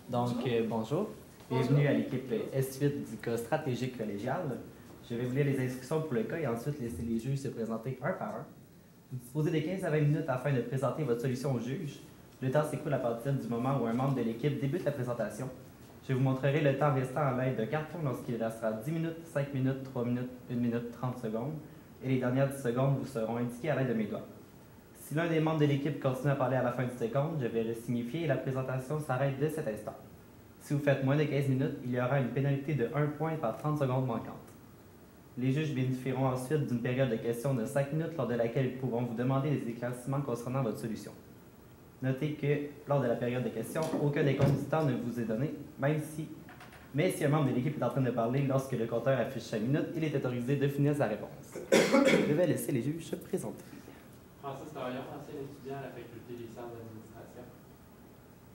Donc, bonjour. Bienvenue à l'équipe S8 du cas stratégique collégial. Je vais vous lire les instructions pour le cas et ensuite laisser les juges se présenter un par un. Vous disposez de 15 à 20 minutes afin de présenter votre solution au juge. Le temps s'écoule à partir du moment où un membre de l'équipe débute la présentation. Je vous montrerai le temps restant à l'aide de carton lorsqu'il restera 10 minutes, 5 minutes, 3 minutes, 1 minute, 30 secondes. Et les dernières 10 secondes vous seront indiquées à l'aide de mes doigts. Si l'un des membres de l'équipe continue à parler à la fin du seconde, je vais le signifier et la présentation s'arrête dès cet instant. Si vous faites moins de 15 minutes, il y aura une pénalité de 1 point par 30 secondes manquantes. Les juges bénéficieront ensuite d'une période de questions de 5 minutes lors de laquelle ils pourront vous demander des éclaircissements concernant votre solution. Notez que, lors de la période de questions, aucun des comptes du temps ne vous est donné, mais si un membre de l'équipe est en train de parler lorsque le compteur affiche 5 minutes, il est autorisé de finir sa réponse. Je vais laisser les juges se présenter. Francis Taillon, ancien étudiant à la faculté des sciences d'administration.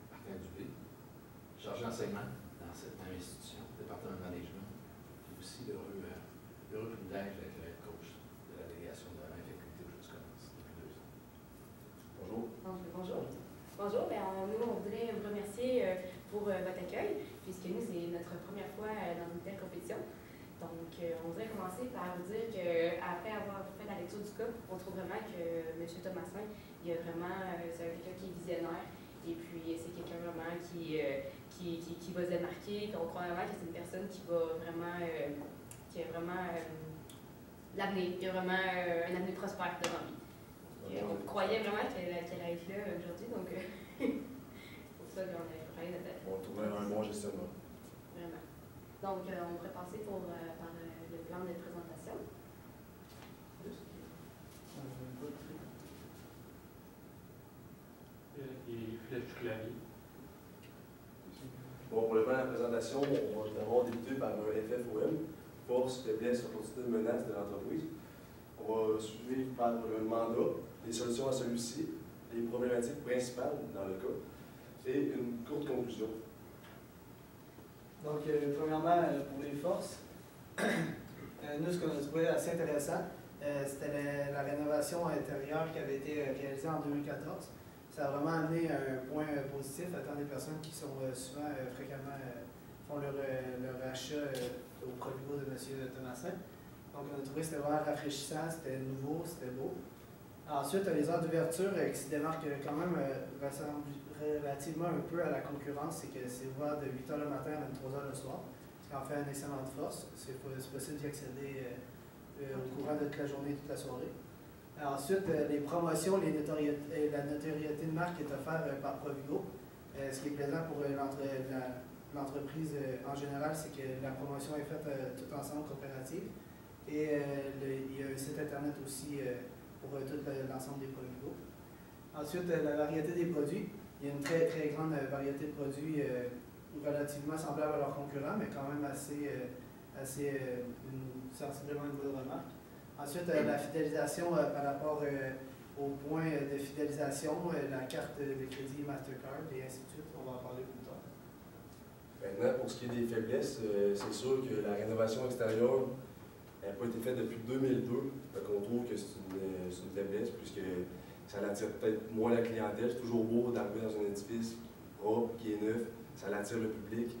Martin Dubé, chargé d'enseignement dans cette même institution, département de management, et aussi l'heureux privilège d'être le coach de la délégation de la même faculté où je commence depuis 2 ans. Bonjour. Bonjour. Nous, on voudrait vous remercier pour votre accueil, puisque nous, c'est notre première fois dans une telle compétition. Donc, on voudrait commencer par vous dire qu'après avoir fait la lecture du cas, on trouve vraiment que M. Thomasin, c'est quelqu'un qui est visionnaire, et puis c'est quelqu'un vraiment qui va se démarquer, on croit vraiment que c'est une personne qui a vraiment l'avenir, qui a vraiment un avenir prospère devant lui. On croyait vraiment qu'elle allait être là aujourd'hui, donc c'est pour ça qu'on a parlé de notre. On trouvait un bon gestionnaire. Vraiment. Donc, on pourrait passer par le plan de présentation. Et flèche du clavier. Bon, pour le plan de la présentation, on va d'abord débuter par un FFOM, force, faiblesse, opportunité, menace de l'entreprise. On va suivre par un mandat, les solutions à celui-ci, les problématiques principales dans le cas, et une courte conclusion. Donc, premièrement, pour les forces, nous, ce qu'on a trouvé assez intéressant, c'était la rénovation intérieure qui avait été réalisée en 2014. Ça a vraiment amené un point positif à tant des personnes qui sont fréquemment font leur achat au Provigo de M. Thomasin. Donc, on a trouvé que c'était vraiment rafraîchissant, c'était nouveau, c'était beau. Ensuite, les heures d'ouverture qui se démarquent quand même relativement un peu à la concurrence, c'est que c'est ouvert de 8 h le matin à 23 h le soir, ce qui en fait une excellente force. C'est possible d'y accéder au courant de toute la journée et toute la soirée. Ensuite, les promotions, la notoriété de marque est offerte par Provigo. Ce qui est plaisant pour l'entreprise en général, c'est que la promotion est faite tout ensemble, coopérative. Et il y a un site internet aussi pour tout l'ensemble des Provigo. Ensuite, la variété des produits. Il y a une très, très grande variété de produits relativement semblables à leurs concurrents, mais quand même sensiblement une bonne remarque. Ensuite, la fidélisation par rapport au point de fidélisation, la carte de crédit Mastercard et ainsi de suite. On va en parler plus tard. Maintenant, pour ce qui est des faiblesses, c'est sûr que la rénovation extérieure n'a pas été faite depuis 2002. Donc on trouve que c'est une faiblesse, puisque ça l'attire peut-être moins la clientèle. C'est toujours beau d'arriver dans un édifice propre, qui est neuf, ça l'attire le public.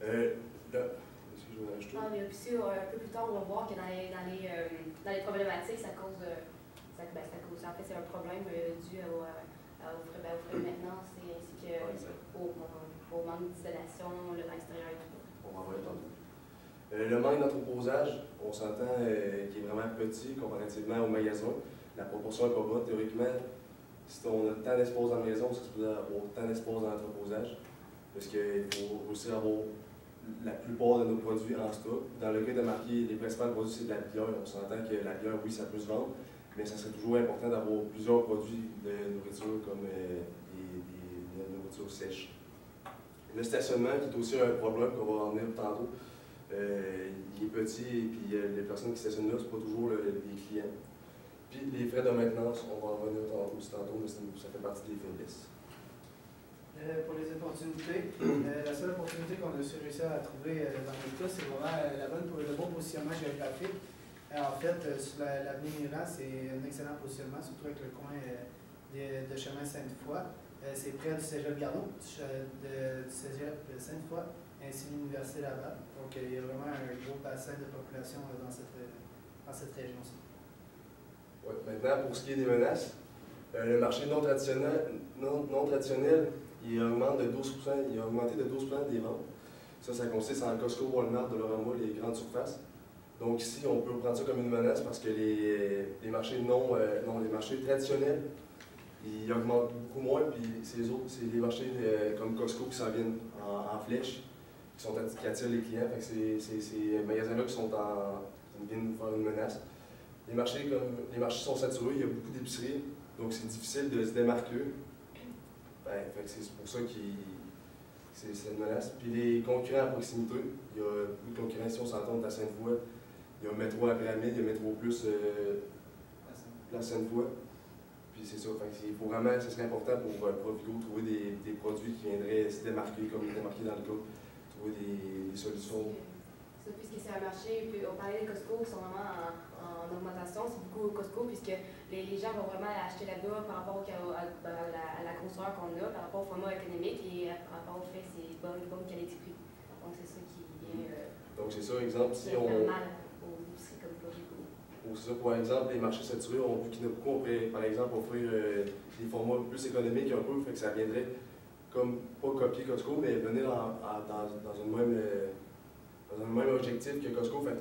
Est-ce que je vais rajouter? Mais aussi, un peu plus tard, on va voir que dans les problématiques, ça cause. En fait, c'est un problème dû aux frais de maintenance ainsi qu'au manque d'isolation, le temps extérieur et tout. On va voir tantôt. Le manque d'entreposage, on s'entend qu'il est vraiment petit comparativement au magasin. La proportion n'est pas bonne. Théoriquement, si on a tant d'espace dans la maison, c'est supposé avoir tant d'espace dans l'entreposage. Parce qu'il faut aussi avoir la plupart de nos produits en stock. Dans le cas de marquer les principaux produits, c'est de la bière. On s'entend que la bière, oui, ça peut se vendre, mais ça serait toujours important d'avoir plusieurs produits de nourriture comme des nourritures sèches. Le stationnement, qui est aussi un problème qu'on va en venir tantôt, il est petit et puis les personnes qui stationnent là, ce n'est pas toujours les clients. Puis les frais de maintenance, on va en revenir tantôt, mais ça fait partie des faiblesses. Pour les opportunités, la seule opportunité qu'on a réussi à trouver dans notre cas, c'est vraiment le bon positionnement géographique. En fait, sur l'avenue Miran, c'est un excellent positionnement, surtout avec le coin de chemin Sainte-Foy. C'est près du cégep Garneau, du cégep Sainte-Foy, ainsi que l'Université Laval. Donc, il y a vraiment un gros bassin de population dans cette région-ci. Ouais, maintenant, pour ce qui est des menaces, le marché non traditionnel, il augmente de 12%, il a augmenté de 12% des ventes. Ça consiste en Costco, Walmart, Dollarama, les grandes surfaces. Donc ici, on peut prendre ça comme une menace parce que les marchés les marchés traditionnels, ils augmentent beaucoup moins, puis c'est les marchés comme Costco qui s'en viennent en flèche, qui attirent les clients. Fait que c'est ces magasins-là qui viennent nous faire une menace. Les marchés sont saturés, il y a beaucoup d'épiceries, donc c'est difficile de se démarquer. Fait que c'est pour ça que c'est une menace. Puis les concurrents à proximité, il y a beaucoup de concurrents ici, on s'entend à Sainte-Foy. Il y a Métro à Pyramide, il y a Métro Plus la Sainte-Foy. Puis c'est ça, il faut vraiment, ce serait important pour Provigo trouver des produits qui viendraient se démarquer, comme démarquer dans le cas, trouver des solutions. Ça, puisque c'est un marché, puis on parlait des Costco qui sont vraiment en augmentation, c'est beaucoup au Costco, puisque les gens vont vraiment acheter là-bas par rapport à la grosseur qu'on a, par rapport au format économique et par rapport au fait que c'est bonne qualité-prix. Donc c'est ça qui vient. Donc c'est ça, exemple, si on. Mal aux épiceries comme Provigo. C'est ça, par exemple, les marchés saturés, on vu qu'il y en a beaucoup, on pourrait, par exemple, offrir des formats plus économiques un peu, fait que ça viendrait comme, pas copier Costco, mais venir dans un même objectif que Costco. Fait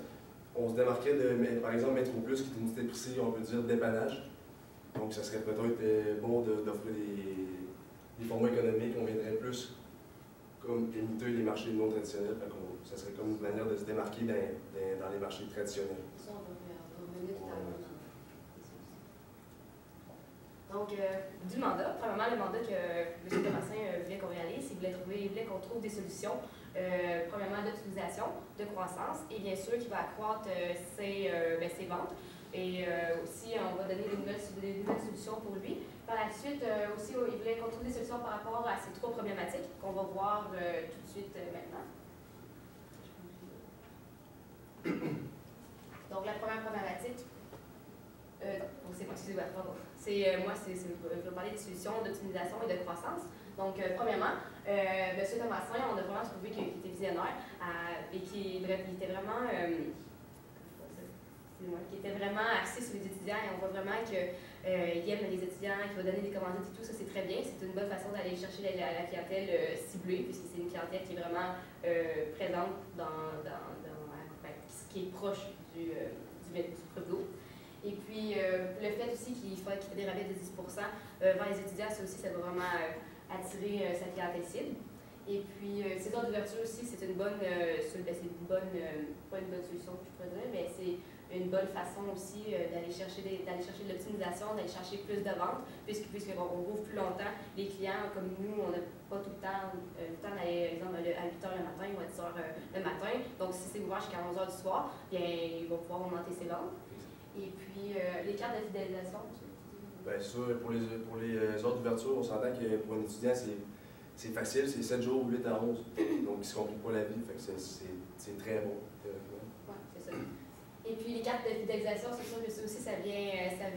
on se démarquait par exemple, Métro Plus, qui est une unité d'épicerie, on peut dire, dépannage. Donc, ça serait peut-être bon d'offrir des formats économiques, on viendrait plus comme imiter les marchés non traditionnels. Ça serait comme une manière de se démarquer dans les marchés traditionnels. Ça, on va revenir tout à l'heure. Donc, du mandat, premièrement, le mandat que M. Thomasin voulait qu'on réalise, il voulait qu'on trouve des solutions. Premièrement, d'optimisation, de croissance, et bien sûr, qui va accroître ses ventes. Et aussi, on va donner des nouvelles solutions pour lui. Par la suite, aussi, il voulait qu'on trouve des solutions par rapport à ces 3 problématiques qu'on va voir tout de suite maintenant. Donc, la première problématique, excusez-moi, pardon. Je vais parler des solutions d'optimisation et de croissance. Donc, premièrement, M. Thomasin, on a vraiment trouvé qu'il était visionnaire et qu'il était vraiment axé sur les étudiants et on voit vraiment qu'il aime les étudiants, qu'il va donner des commandites et tout ça, c'est très bien. C'est une bonne façon d'aller chercher la clientèle ciblée, puisque c'est une clientèle qui est vraiment présente qui est proche du Provigo. Et puis, le fait aussi qu'il fait des rabais de 10% vers les étudiants, ça aussi, ça va vraiment attirer sa clientèle cible. Et puis, ces heures d'ouverture aussi, c'est une bonne, pas une bonne solution que je pourrais dire, mais c'est une bonne façon aussi d'aller chercher de l'optimisation, d'aller chercher plus de ventes, puisqu'on rouvre plus longtemps. Les clients, comme nous, on n'a pas tout le temps d'aller, par exemple, à 8h le matin ou à 10h le matin. Donc, si c'est ouvert jusqu'à 11h du soir, bien, ils vont pouvoir augmenter ses ventes. Et puis, les cartes de fidélisation. Bien sûr, pour les heures d'ouverture, on s'entend que pour un étudiant, c'est facile, c'est 7 jours, 8 à 11. Donc, ils ne se compliquent pas la vie, fait que c'est très bon. Oui, c'est ça. Et puis, les cartes de fidélisation, c'est sûr que ça aussi, ça vient faire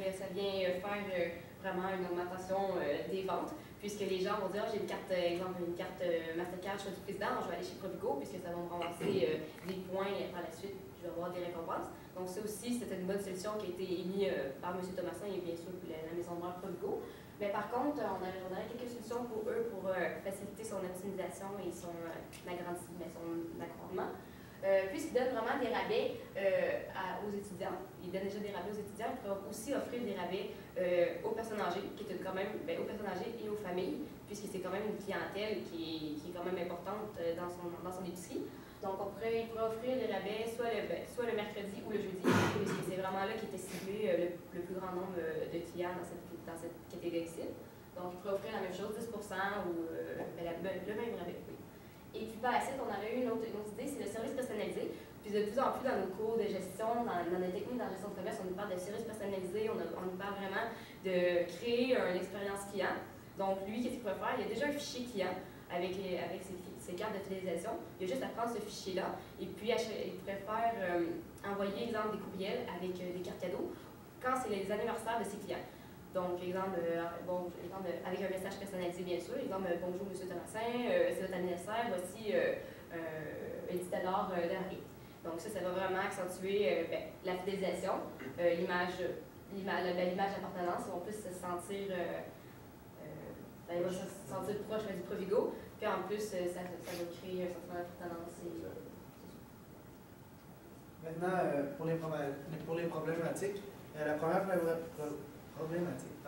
vraiment une augmentation des ventes, puisque les gens vont dire, j'ai une carte, une carte Mastercard, choix du président, je vais aller chez Provigo, puisque ça va me ramasser des points par la suite, je vais avoir des récompenses. Donc ça aussi, c'était une bonne solution qui a été émise par M. Thomasin et bien sûr la maison mère Provigo. Mais par contre, on aurait quelques solutions pour eux pour faciliter son optimisation et son accroissement. Puisqu'ils donnent vraiment des rabais aux étudiants, ils donnent déjà des rabais aux étudiants, ils peuvent aussi offrir des rabais aux personnes âgées, qui est quand même, aux personnes âgées et aux familles, puisque c'est quand même une clientèle qui est quand même importante dans son épicerie. Donc, il pourrait offrir les rabais soit le mercredi ou le jeudi, puisque c'est vraiment là qu'était ciblé le plus grand nombre de clients dans cette catégorie-ci. Donc, il pourrait offrir la même chose, 10% ou le même rabais. Oui. Et puis, par la suite, on aurait eu une autre idée, c'est le service personnalisé. Puis, de plus en plus, dans nos cours de gestion, dans nos techniques dans la gestion de commerce, on nous parle de service personnalisé, on nous parle vraiment de créer une expérience client. Donc, lui, qu'est-ce qu'il pourrait faire? Il y a déjà un fichier client avec ses ses cartes de fidélisation. Il a juste à prendre ce fichier-là et puis il pourrait faire envoyer, exemple, des courriels avec des cartes cadeaux quand c'est les anniversaires de ses clients. Donc, exemple, avec un message personnalisé, bien sûr. Exemple, bonjour, monsieur Thomasin, c'est votre anniversaire, voici $10 d'arrêt. Donc, ça va vraiment accentuer la fidélisation, l'image d'appartenance. On peut se sentir, il va se sentir proche du Provigo. Puis en plus, ça va créer un sentiment d'appartenance. Maintenant, pour les problématiques, la première problématique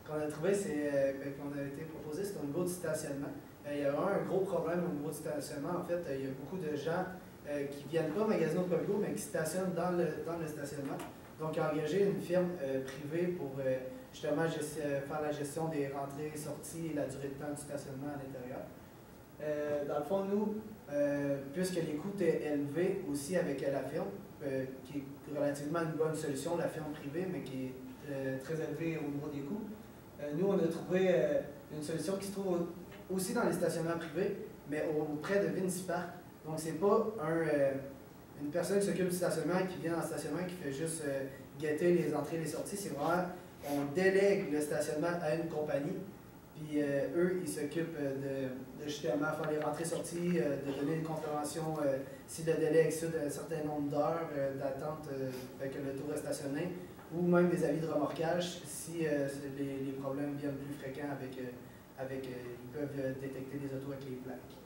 qu'on a trouvée, qu'on a été proposée, c'est au niveau du stationnement. Il y a vraiment un gros problème au niveau du stationnement. En fait, il y a beaucoup de gens qui ne viennent pas magasiner au Provigo, mais qui stationnent dans le stationnement. Donc, il a engagé une firme privée pour justement faire la gestion des rentrées et sorties et la durée de temps du stationnement à l'intérieur. Dans le fond, nous, puisque les coûts étaient élevés aussi avec la firme, qui est relativement une bonne solution, la firme privée, mais qui est très élevée au niveau des coûts, nous, on a trouvé une solution qui se trouve aussi dans les stationnements privés, mais auprès de Vinci Park. Donc, c'est pas une personne qui s'occupe du stationnement, qui vient dans le stationnement, qui fait juste guetter les entrées et les sorties. C'est vraiment, on délègue le stationnement à une compagnie, puis eux, ils s'occupent de justement faire les rentrées-sorties, de donner une contravention si le délai excède un certain nombre d'heures d'attente avec le tour est stationné, ou même des avis de remorquage si les problèmes viennent plus fréquents ils peuvent détecter des autos avec les plaques.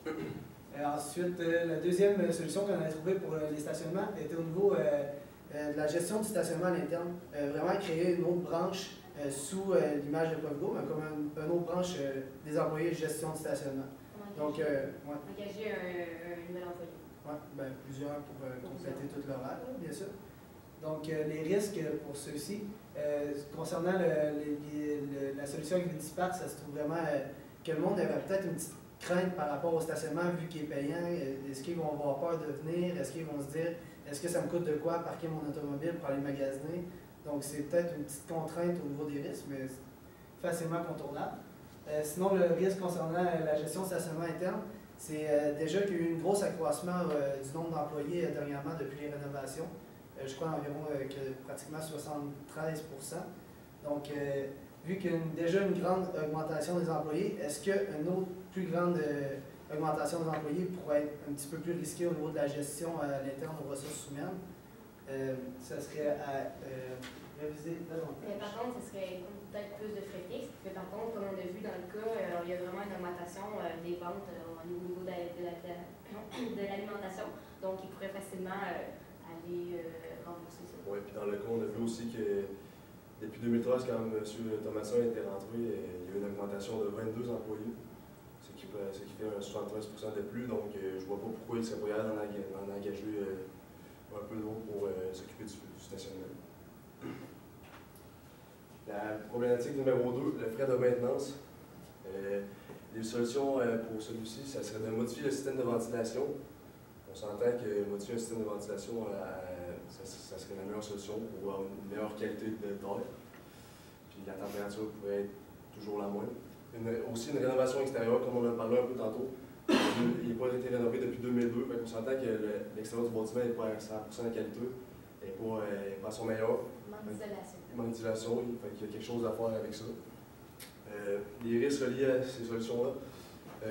Ensuite, la deuxième solution qu'on a trouvée pour les stationnements était au niveau de la gestion du stationnement à l'interne. Vraiment créer une autre branche sous l'image de Provigo, mais comme une autre branche des employés de gestion du stationnement. Donc, engager un nouvel employé. Oui, plusieurs pour compléter tout l'horaire, bien sûr. Donc, les risques pour ceux-ci, concernant la solution avec Vinci Park, ça se trouve vraiment que le monde avait peut-être une petite crainte par rapport au stationnement vu qu'il est payant. Est-ce qu'ils vont avoir peur de venir? Est-ce qu'ils vont se dire, est-ce que ça me coûte de quoi parquer mon automobile pour aller magasiner? Donc, c'est peut-être une petite contrainte au niveau des risques, mais facilement contournable. Sinon, le risque concernant la gestion de stationnement interne, c'est déjà qu'il y a eu un gros accroissement du nombre d'employés dernièrement depuis les rénovations. Je crois environ pratiquement 73%. Donc, vu qu'il y a déjà une grande augmentation des employés, est-ce qu'une autre plus grande augmentation des employés pourrait être un petit peu plus risquée au niveau de la gestion à l'interne aux ressources humaines? Ça serait à réviser davantage. Par contre, ce serait peut-être plus de frais fixes. Mais par contre, comme on a vu dans le cas, il y a vraiment une augmentation des ventes au niveau de l'alimentation. Donc, ils pourraient facilement aller rembourser ça. Oui, puis dans le cas, on a vu aussi que depuis 2013, quand M. Thomasin était rentré, il y a eu une augmentation de 22 employés, ce qui fait 73% de plus. Donc, je ne vois pas pourquoi il serait pas d'en engager un peu d'autres pour s'occuper du stationnement. La problématique numéro 2, le frais de maintenance. Les solutions pour celui-ci, ça serait de modifier le système de ventilation. On s'entend que modifier un système de ventilation, ça serait la meilleure solution pour avoir une meilleure qualité d'air. Puis la température pourrait être toujours la moindre. Aussi une rénovation extérieure, comme on en a parlé un peu tantôt. Il n'a pas été rénové depuis 2002, donc on s'entend que l'extérieur du bâtiment n'est pas à 100% de qualité, n'est pas à son meilleur. Manque d'isolation, il y a quelque chose à faire avec ça. Les risques reliés à ces solutions-là,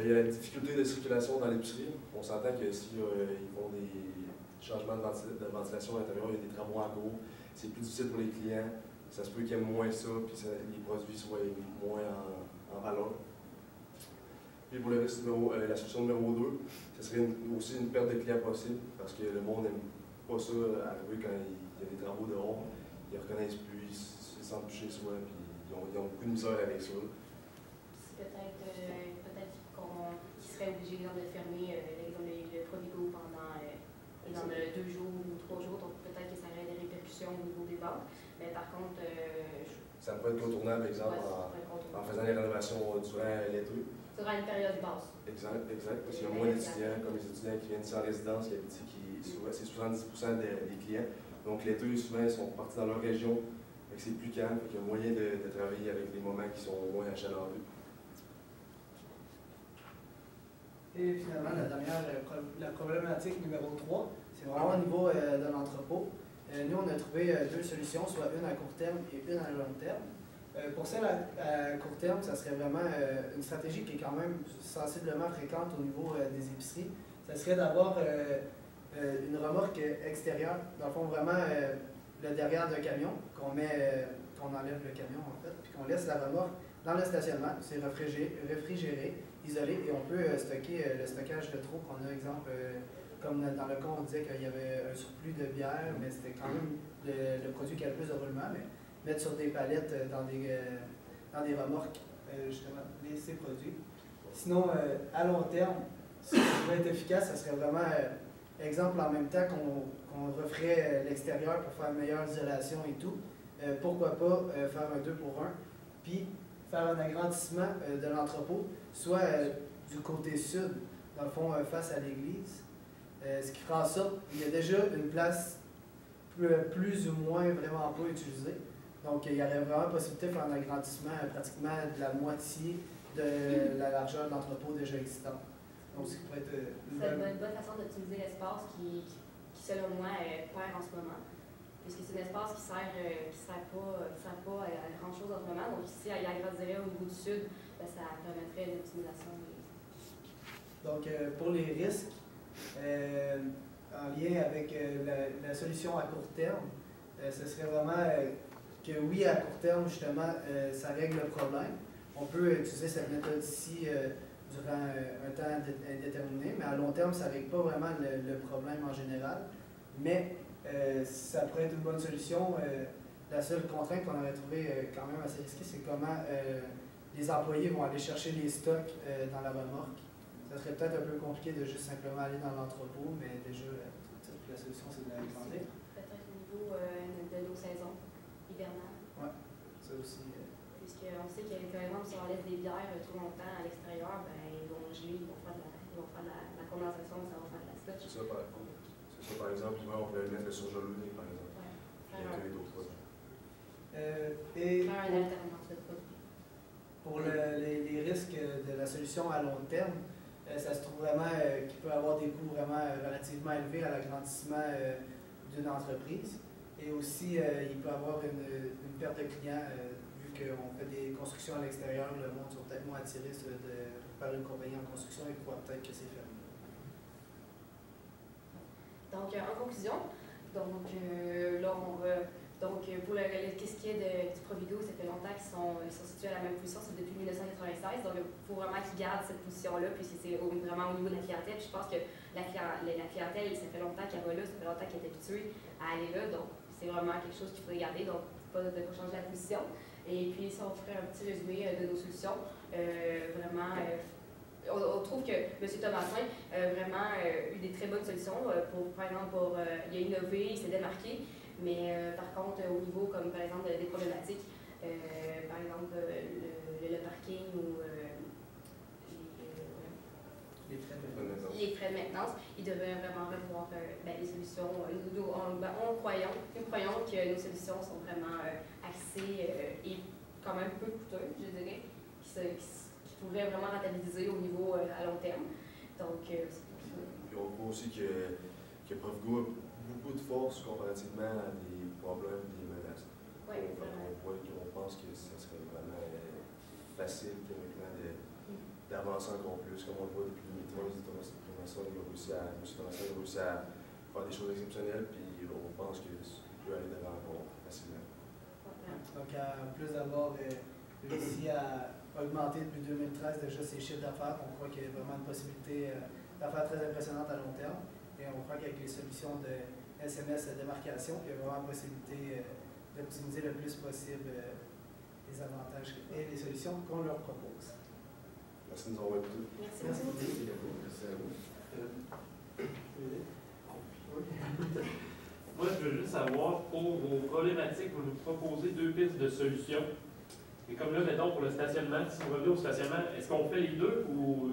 il y a la difficulté de circulation dans l'épicerie. On s'entend que si ils font des changements de ventilation à l'intérieur, il y a des travaux en cours, c'est plus difficile pour les clients, ça se peut qu'il y ait moins ça, puis les produits soient moins en valeur. Puis pour le risque la solution numéro 2, ce serait aussi une perte de clients possible, parce que le monde n'aime pas ça arriver quand il y a des travaux dehors, ils ne reconnaissent plus, ils se sentent plus chez soi, puis ils ont beaucoup de misère avec ça. Peut-être qu'ils seraient obligés de fermer le Provigo pendant 2 jours ou 3 jours, donc peut-être que ça aurait des répercussions au niveau des ventes. Mais par contre, ça peut être contournable, exemple, en faisant les rénovations durant l'été. Durant une période basse. Exact, parce qu'il y a moins d'étudiants, comme les étudiants qui viennent sans résidence, c'est 70% des clients. Donc l'été, souvent, ils sont partis dans leur région, donc c'est plus calme, il y a moyen de travailler avec des moments qui sont moins achalaureux. Et finalement, la problématique numéro 3, c'est vraiment au niveau de l'entrepôt. Nous, on a trouvé deux solutions, soit une à court terme et une à long terme. Pour celle à court terme, ça serait vraiment une stratégie qui est quand même sensiblement fréquente au niveau des épiceries. Ça serait d'avoir une remorque extérieure, dans le fond vraiment le derrière d'un camion, qu'on enlève le camion en fait, puis qu'on laisse la remorque dans le stationnement. C'est réfrigéré, isolé, et on peut stocker le stockage de trop qu'on a, exemple, comme dans le cas on disait qu'il y avait un surplus de bière, mais c'était quand même le produit qui a le plus de roulement, mais mettre sur des palettes dans des remorques, justement, ces produits. Sinon, à long terme, ce qui pourrait être efficace, ça serait vraiment, exemple, en même temps qu'on referait l'extérieur pour faire une meilleure isolation et tout, pourquoi pas faire un 2 pour 1, puis faire un agrandissement de l'entrepôt, soit du côté sud, dans le fond, face à l'église, ce qui fera en sorte qu'il y a déjà une place plus ou moins vraiment pas utilisée. Donc, il y aurait vraiment possibilité de faire un agrandissement pratiquement de la moitié de la largeur de l'entrepôt déjà existant. Donc, ce qui pourrait être une bonne façon d'optimiser l'espace qui, selon moi, perd en ce moment. Puisque c'est un espace qui sert pas à grand-chose en ce moment. Donc, ici, il agrandirait au niveau du sud, ben, ça permettrait une optimisation. Donc, pour les risques, en lien avec la solution à court terme, ce serait vraiment que oui, à court terme, justement, ça règle le problème. On peut utiliser cette méthode ici durant un temps indéterminé, mais à long terme, ça ne règle pas vraiment le problème en général. Mais ça pourrait être une bonne solution. La seule contrainte qu'on aurait trouvée quand même assez risquée, c'est comment les employés vont aller chercher les stocks dans la remorque. Ça serait peut-être un peu compliqué de juste simplement aller dans l'entrepôt, mais déjà, la solution, c'est de l'alimenter. Peut-être au niveau de nos saisons hivernales. Oui, ça aussi. Puisqu'on sait que, par exemple, si on laisse des bières trop longtemps à l'extérieur, ben, ils vont geler, ils vont faire de la condensation, ça va faire de la sludge. C'est ça, par exemple, on peut mettre le surgelé, par exemple. Ouais. Il y a d'autres produits. Faire un alternance de produits. Pour les risques de la solution à long terme, ça se trouve vraiment qu'il peut avoir des coûts vraiment relativement élevés à l'agrandissement d'une entreprise. Et aussi, il peut avoir une perte de clients, vu qu'on fait des constructions à l'extérieur, le monde sont peut-être moins attirés par une compagnie en construction et croient peut-être que c'est fermé. Donc, en conclusion, là, on va. Donc, pour qu'est-ce qui est du Provigo, ça fait longtemps qu'ils sont situés à la même position, c'est depuis 1996. Donc, il faut vraiment qu'ils gardent cette position-là, puis c'est vraiment au niveau de la clientèle. Puis je pense que la clientèle, ça fait longtemps qu'elle va là, ça fait longtemps qu'elle est habituée à aller là. Donc, c'est vraiment quelque chose qu'il faudrait garder. Donc, pas de changer la position. Et puis, si on ferait un petit résumé de nos solutions, vraiment. On trouve que M. Thomasin a vraiment eu des très bonnes solutions. Par exemple, il a innové, il s'est démarqué. Mais par contre, au niveau, comme par exemple des problématiques, par exemple le parking ou les frais de maintenance, ils devraient vraiment revoir les solutions. Nous croyons que nos solutions sont vraiment axées et quand même peu coûteuses, je dirais, qui pourraient vraiment rentabiliser au niveau à long terme. Donc, Puis on voit aussi que Provigo a beaucoup de force comparativement à des problèmes, des menaces. Ouais, on pense que ça serait vraiment facile théoriquement d'avancer encore plus, comme on le voit depuis 2003, M. Thomasin a réussi à faire des choses exceptionnelles, puis on pense que ça peut aller de l'avant encore facilement. Donc, en plus d'avoir réussi à augmenter depuis 2013 déjà ses chiffres d'affaires, on croit qu'il y a vraiment une possibilité d'affaires très impressionnante à long terme. Et on croit qu'avec les solutions de SMS démarcation, il y a vraiment la possibilité d'optimiser le plus possible les avantages et les solutions qu'on leur propose. Merci de nous avoir écoutés. merci. Merci à vous. Moi, je veux juste savoir, pour vos problématiques, vous nous proposez deux pistes de solutions. Et comme là, mettons, pour le stationnement, si vous revenez au stationnement, est-ce qu'on fait les deux ou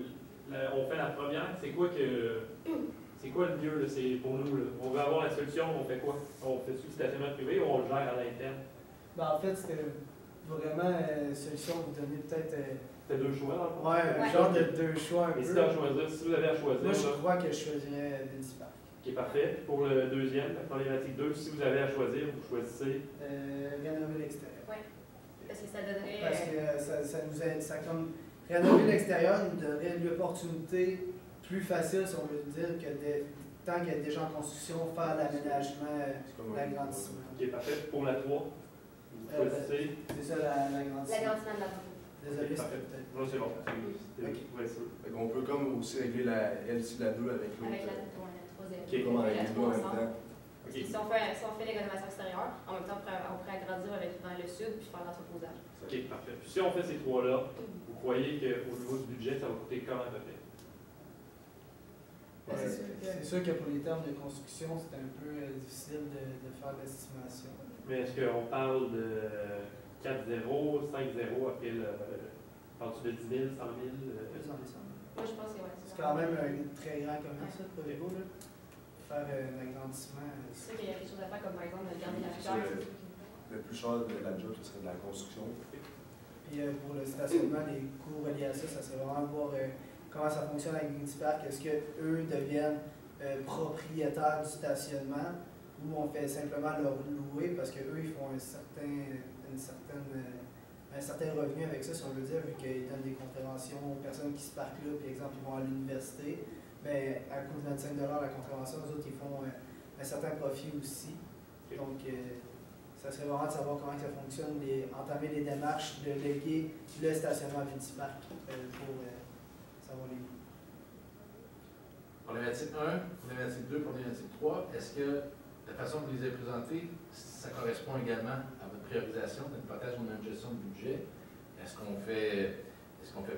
on fait la première? C'est quoi le mieux là, pour nous? Là? On veut avoir la solution, on fait quoi? On fait-tu le stationnement privé ou on le gère à l'interne? Ben, en fait, vraiment solution, vous donnez peut-être C'était deux choix, dans le fond. un genre de deux choix un Et peu. si tu as à choisir, si vous avez à choisir, Moi, je là, crois que je choisirais Vinci Park. qui est parfait. Pour le deuxième, la problématique 2, si vous avez à choisir, vous choisissez. Rénover l'extérieur. Parce que ça donnerait. Parce que ça nous aide, ça comme rénover l'extérieur nous donnerait l'opportunité plus facile, si on veut dire, que tant qu'il y a déjà en construction, faire l'aménagement, l'agrandissement. Qui est parfait. Pour la 3, vous choisissez. C'est ça l'agrandissement. L'agrandissement de la photo. Désolé, Parfait. c'était peut-être. Non, c'est bon. Ok. Vous êtes sûr. Fait qu'on peut comme aussi régler la LC la 2 avec l'autre. Avec la troisième. Ok. Comment régler La les deux trois en même ensemble. temps. OK. Si on fait les rénovations extérieures, en même temps, on pourrait agrandir vers le sud puis faire l'entreposage. OK, parfait. Puis si on fait ces trois-là, vous croyez qu'au niveau du budget, ça va coûter comment à peu près? C'est sûr que pour les termes de construction, c'est un peu difficile de faire l'estimation. Mais est-ce qu'on parle de 4-0, 5-0 après le. Parles-tu de 10 000, 100 000? Plus dans les sommes. Moi, je pense que ouais. C'est quand même un très grand commerce, ça, pour Vigo, là. Faire un agrandissement. C'est sûr qu'il y a quelque chose à faire, comme par exemple garder la C'est fleur. le plus cher de la job, ce serait de la construction. Puis pour le stationnement, les coûts reliés à ça, ça serait vraiment voir comment ça fonctionne avec Vinci Park. Est-ce qu'eux deviennent propriétaires du stationnement ou on fait simplement leur louer parce qu'eux, ils font un certain revenu avec ça, si on veut dire, vu qu'ils donnent des contraventions aux personnes qui se parquent là, puis exemple, ils vont à l'université, mais à coût de 25 $ la contravention, eux autres, ils font un certain profit aussi. Donc, ça serait vraiment de savoir comment ça fonctionne, entamer les démarches de léguer le stationnement à Vinci Park pour savoir les coûts. Problématique 1, problématique 2, problématique 3, est-ce que la façon que vous les avez présentées, ça correspond également à votre priorisation, notre hypothèse ou notre gestion de budget? Est-ce qu'on fait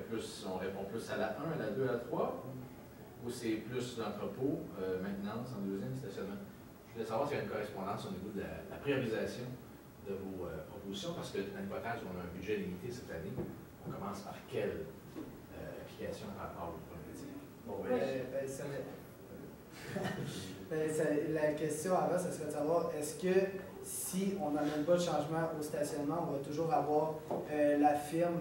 plus, on répond plus à la 1, à la 2, à la 3? Ou c'est plus l'entrepôt, maintenance en deuxième, stationnement? Je voulais savoir s'il y a une correspondance au niveau de la priorisation de vos propositions, parce que dans l'hypothèse où on a un budget limité cette année, on commence par quelle application par rapport aux problématiques? Bon, La question avant, ça serait de savoir, est-ce que si on n'amène pas de changement au stationnement, on va toujours avoir la firme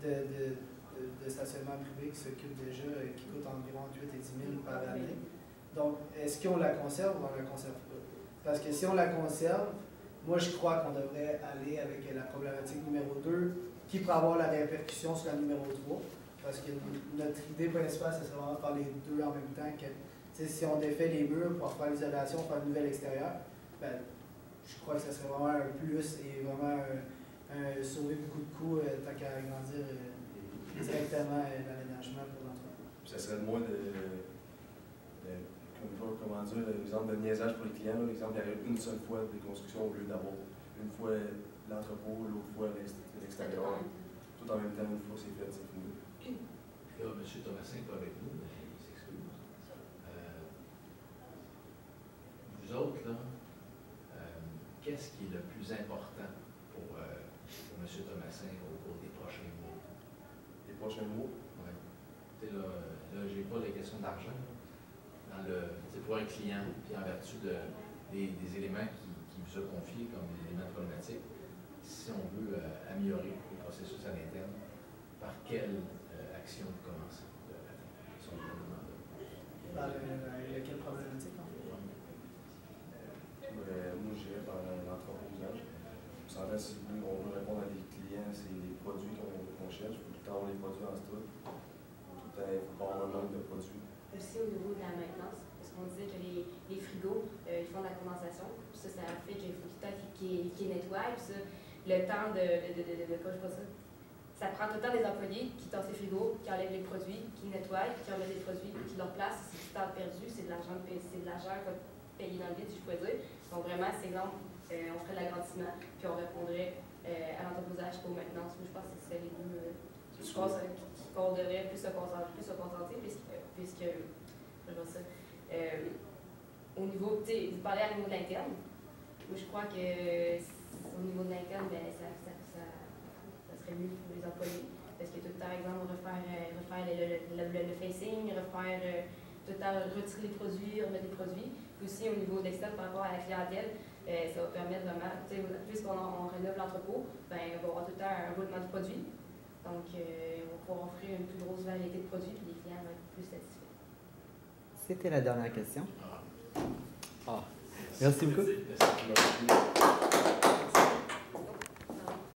de stationnement privé qui s'occupe déjà, qui coûte environ 8 et 10 000 par année. Donc, est-ce qu'on la conserve ou on ne la conserve pas? Parce que si on la conserve, moi je crois qu'on devrait aller avec la problématique numéro 2, qui pourrait avoir la répercussion sur la numéro 3. Parce que notre idée principale, c'est vraiment de faire les deux en même temps. Que, si on défait les murs pour faire l'isolation, faire une nouvelle extérieure, ben, je crois que ça serait vraiment un plus et vraiment sauver beaucoup de coûts tant qu'à agrandir directement l'aménagement pour l'entreprise. Ça serait de moins comment dire, l'exemple de niaisage pour les clients. L'exemple, il y aurait une seule fois des constructions au lieu d'avoir une fois l'entrepôt, l'autre fois l'extérieur. Tout en même temps, une fois c'est fait, c'est fini. Là, M. Thomasin n'est pas avec nous, mais il s'excuse. Vous autres, là, qu'est-ce qui est le plus important pour M. Thomasin au cours des prochains mois? Les prochains mois? Oui. Tu sais, là j'ai pas les questions d'argent. C'est pour un client, puis en vertu des éléments qui vous sont confiés comme des éléments problématiques, si on veut améliorer le processus à l'interne, par quelle action vous commencez sur le gouvernement? Quelle problématique, en fait? Moi, je dirais par l'entreposage. On s'entend si on veut répondre à des clients, c'est les produits qu'on cherche. Il faut tout le temps avoir les produits en stock. Tout le temps, il faut pas avoir un manque de produits. Aussi au niveau de la maintenance, parce qu'on disait que les frigos, ils font de la condensation. Puis ça fait qu'il faut tout le temps qu'ils nettoient. Puis ça, le temps comment je pense ça? Ça prend tout le temps des employés qui tassent les frigos, qui enlèvent les produits, qui nettoient, qui remettent les produits, qui leur placent. C'est du temps perdu, c'est de l'argent payé dans le vide, si je pourrais dire. Donc vraiment, c'est exemple, on ferait de l'agrandissement, puis on répondrait à l'entreposage pour maintenance. Moi, je pense que ce serait les deux qu'on devrait plus se concentrer, puisque je vois ça. Au niveau, tu sais, vous parlez au niveau de l'interne. Moi, je crois que au niveau de l'interne, ben, ça serait mieux pour les employés. Parce que tout le temps, exemple, refaire le facing, refaire tout le temps retirer les produits, remettre les produits. Puis aussi au niveau de l'externe par rapport à la clientèle, Ça va permettre vraiment, puisqu'on rénove l'entrepôt, ben, on va avoir tout le temps un roulement de produits. Donc, on va pouvoir offrir une plus grosse variété de produits, puis les clients vont être plus satisfaits. C'était la dernière question. Ah. Ah. Merci beaucoup. Merci.